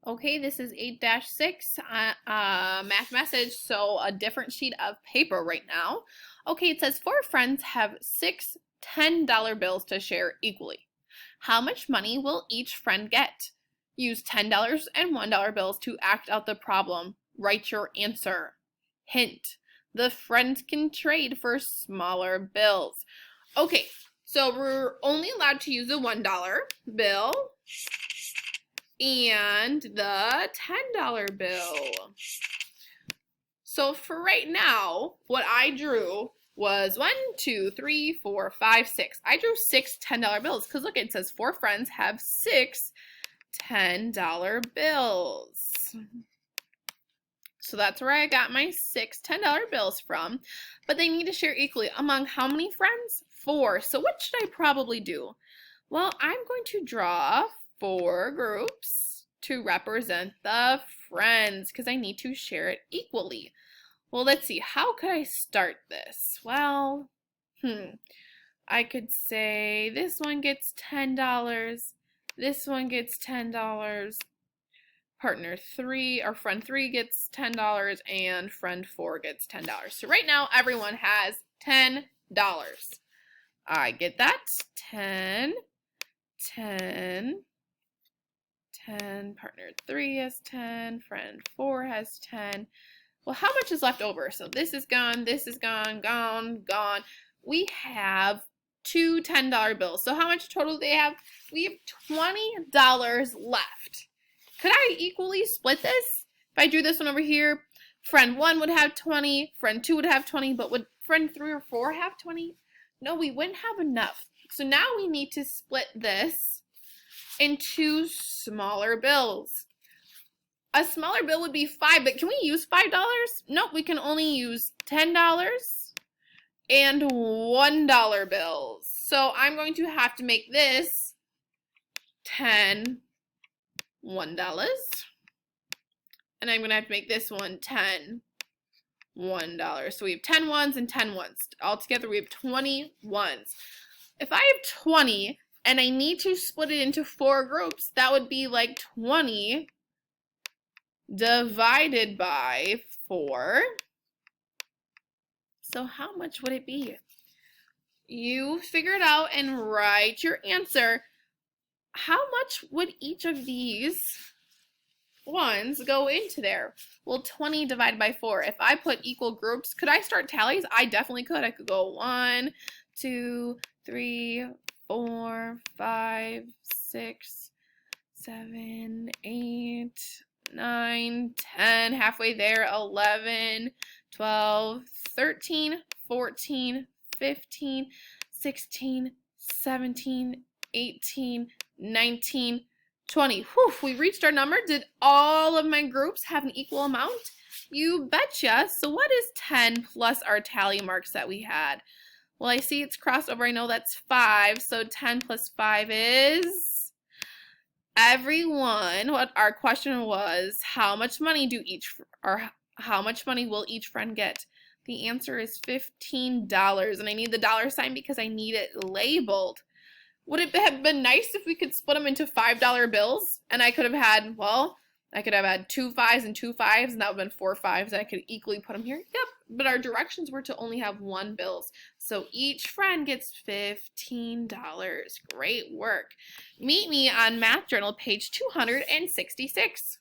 Okay, this is 8-6 math message, so a different sheet of paper right now. Okay, it says 4 friends have six $10 bills to share equally. How much money will each friend get? Use $10 and $1 bills to act out the problem. Write your answer. Hint, the friends can trade for smaller bills. Okay, so we're only allowed to use a $1 bill and the $10 bill. So for right now, what I drew was 1, 2, 3, 4, 5, 6. I drew 6 $10 bills because look, it says 4 friends have 6 $10 bills. So that's where I got my 6 $10 bills from. But they need to share equally among how many friends? 4. So what should I probably do? Well, I'm going to draw 4 groups to represent the friends because I need to share it equally. Well, let's see. How could I start this? Well, I could say this one gets $10. This one gets $10. Partner 3 or friend 3 gets $10 and friend 4 gets $10. So right now everyone has $10. I get that. 10, 10, 10. Partner 3 has 10. Friend 4 has 10. Well, how much is left over? So this is gone, gone. We have 2 $10 bills. So how much total do they have? We have $20 left. Could I equally split this? If I drew this one over here, friend 1 would have 20, friend 2 would have 20, but would friend 3 or 4 have 20? No, we wouldn't have enough. So now we need to split this into smaller bills. A smaller bill would be 5, but can we use $5? Nope, we can only use $10 and $1 bills. So I'm going to have to make this 10 $1. And I'm going to have to make this one 10 $1. So we have 10 ones and 10 ones. Altogether we have 20 ones. If I have 20 and I need to split it into 4 groups, that would be like 20 divided by 4. So how much would it be? You figure it out and write your answer. How much would each of these ones go into there? Well, 20 divided by 4. If I put equal groups, could I start tallies? I definitely could. I could go 1, 2, 3, 4, 5, 6, 7, 8, 9, 10, halfway there, 11, 12, 13, 14, 15, 16, 17, 18, 19, 20. Whew, we reached our number. Did all of my groups have an equal amount? You betcha. So what is 10 plus our tally marks that we had? Well, I see it's crossed over. I know that's 5. So 10 plus 5 is... Everyone, what our question was, how much money how much money will each friend get? The answer is $15, and I need the dollar sign because I need it labeled. Would it have been nice if we could split them into $5 bills? And I could have had, well, I could have had 2 5s and 2 5s, and that would have been 4 5s, and I could equally put them here. Yep, but our directions were to only have 1 bills. So each friend gets $15. Great work. Meet me on Math Journal, page 266.